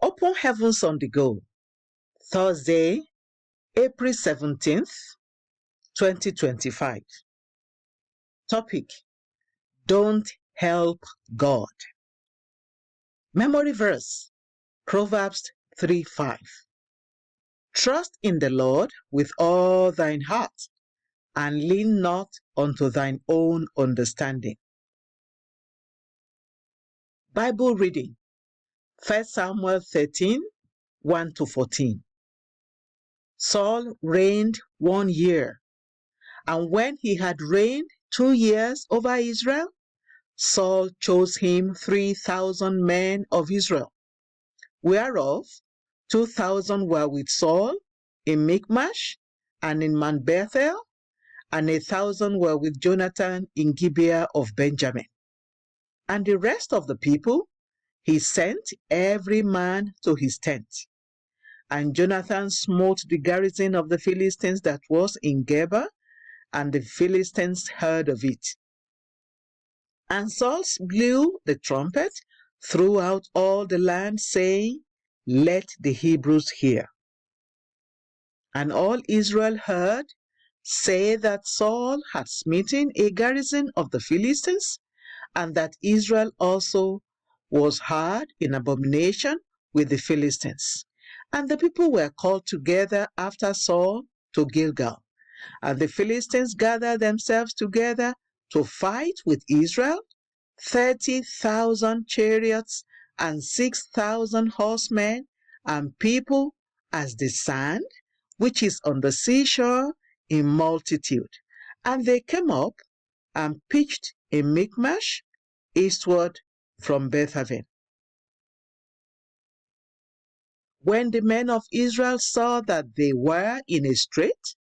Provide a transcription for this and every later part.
Open Heavens on the Go, Thursday, April 17th, 2025. Topic: Don't help God. Memory verse: Proverbs 3:5. Trust in the Lord with all thine heart, and lean not unto thine own understanding. Bible reading: 1 Samuel 13, 1-14. Saul reigned 1 year, and when he had reigned 2 years over Israel, Saul chose him 3,000 men of Israel, whereof 2,000 were with Saul in Michmash and in Mount Bethel, and 1,000 were with Jonathan in Gibeah of Benjamin. And the rest of the people he sent every man to his tent. And Jonathan smote the garrison of the Philistines that was in Geba, and the Philistines heard of it. And Saul blew the trumpet throughout all the land, saying, Let the Hebrews hear. And all Israel heard say that Saul had smitten a garrison of the Philistines, and that Israel also was hard in abomination with the Philistines. And the people were called together after Saul to Gilgal. And the Philistines gathered themselves together to fight with Israel, 30,000 chariots and 6,000 horsemen, and people as the sand which is on the seashore in multitude. And they came up and pitched in Michmash, eastward from Bethaven. When the men of Israel saw that they were in a strait,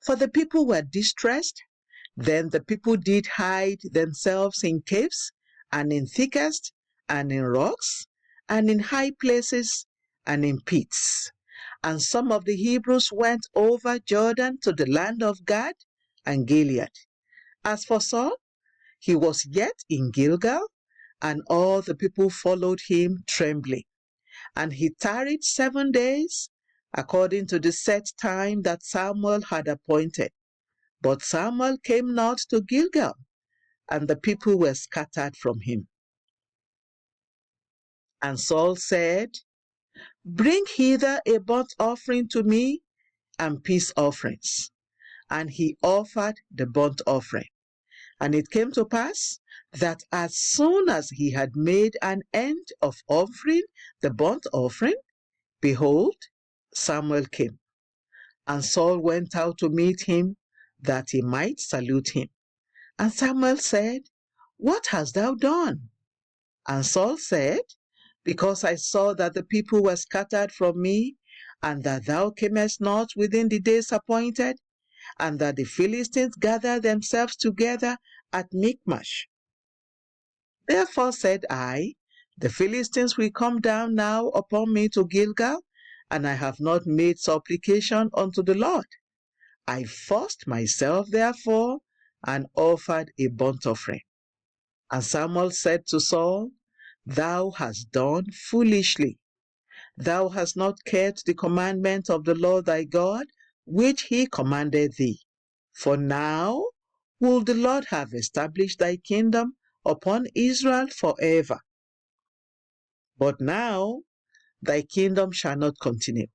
for the people were distressed, then the people did hide themselves in caves, and in thickets, and in rocks, and in high places, and in pits. And some of the Hebrews went over Jordan to the land of Gad and Gilead. As for Saul, he was yet in Gilgal, and all the people followed him trembling. And he tarried 7 days, according to the set time that Samuel had appointed. But Samuel came not to Gilgal, and the people were scattered from him. And Saul said, Bring hither a burnt offering to me, and peace offerings. And he offered the burnt offering. And it came to pass that as soon as he had made an end of offering the burnt offering, behold, Samuel came. And Saul went out to meet him, that he might salute him. And Samuel said, What hast thou done? And Saul said, Because I saw that the people were scattered from me, and that thou camest not within the days appointed, and that the Philistines gathered themselves together at Michmash. Therefore said I, The Philistines will come down now upon me to Gilgal, and I have not made supplication unto the Lord. I forced myself, therefore, and offered a burnt offering. And Samuel said to Saul, Thou hast done foolishly. Thou hast not kept the commandment of the Lord thy God, which he commanded thee. For now will the Lord have established thy kingdom upon Israel forever. But now thy kingdom shall not continue.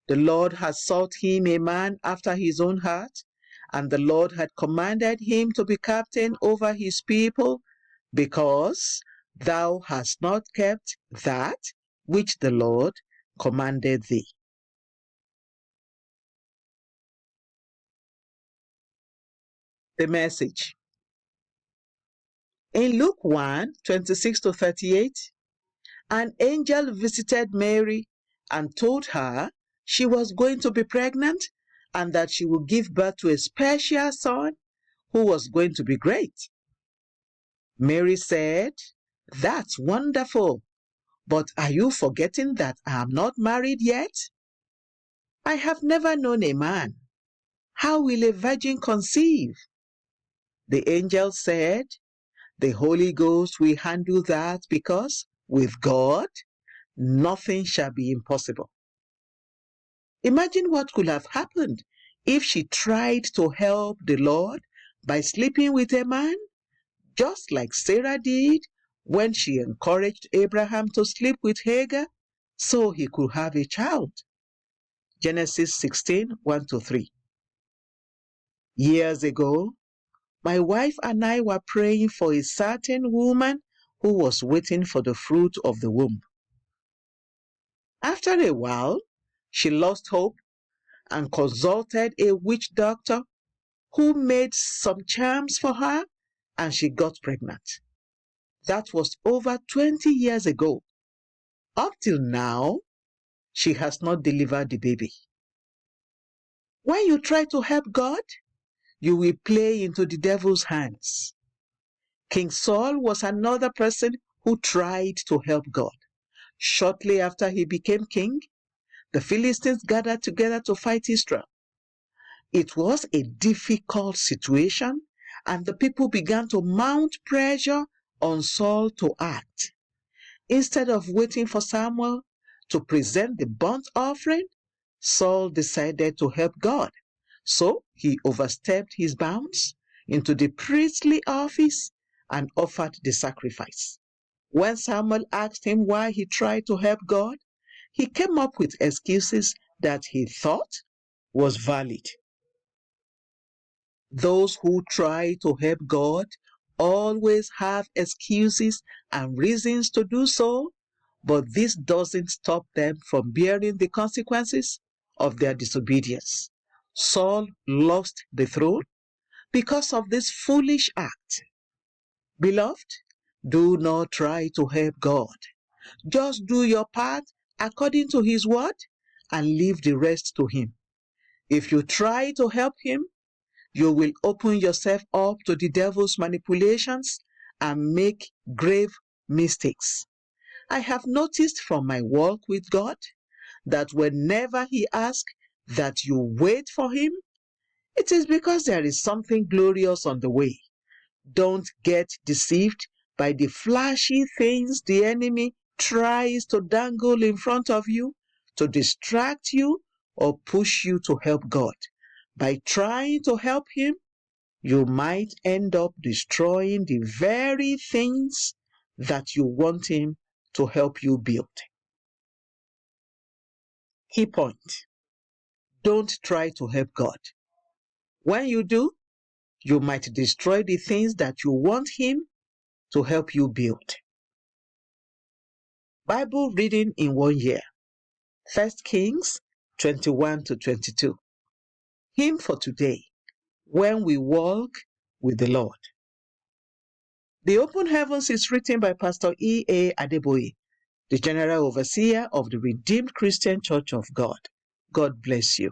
The Lord has sought him a man after his own heart, and the Lord had commanded him to be captain over his people, because thou hast not kept that which the Lord commanded thee. The Message. In Luke 1:26-38, an angel visited Mary and told her she was going to be pregnant and that she would give birth to a special son who was going to be great. Mary said, That's wonderful, but are you forgetting that I am not married yet? I have never known a man. How will a virgin conceive? The angel said, The Holy Ghost will handle that, because with God, nothing shall be impossible. Imagine what could have happened if she tried to help the Lord by sleeping with a man, just like Sarah did when she encouraged Abraham to sleep with Hagar so he could have a child. Genesis 16, 1-3. Years ago, my wife and I were praying for a certain woman who was waiting for the fruit of the womb. After a while, she lost hope and consulted a witch doctor who made some charms for her, and she got pregnant. That was over 20 years ago. Up till now, she has not delivered the baby. When you try to help God, you will play into the devil's hands. King Saul was another person who tried to help God. Shortly after he became king, the Philistines gathered together to fight Israel. It was a difficult situation, and the people began to mount pressure on Saul to act. Instead of waiting for Samuel to present the burnt offering, Saul decided to help God. So he overstepped his bounds into the priestly office and offered the sacrifice. When Samuel asked him why he tried to help God, he came up with excuses that he thought was valid. Those who try to help God always have excuses and reasons to do so, but this doesn't stop them from bearing the consequences of their disobedience. Saul lost the throne because of this foolish act. Beloved, do not try to help God. Just do your part according to His word and leave the rest to Him. If you try to help Him, you will open yourself up to the devil's manipulations and make grave mistakes. I have noticed from my walk with God that whenever He asks that you wait for Him, it is because there is something glorious on the way. Don't get deceived by the flashy things the enemy tries to dangle in front of you to distract you or push you to help God. By trying to help Him, you might end up destroying the very things that you want Him to help you build. Key point: don't try to help God. When you do, you might destroy the things that you want Him to help you build. Bible reading in 1 year: 1 Kings 21-22. Hymn for today: When We Walk with the Lord. The Open Heavens is written by Pastor E.A. Adeboye, the General Overseer of the Redeemed Christian Church of God. God bless you.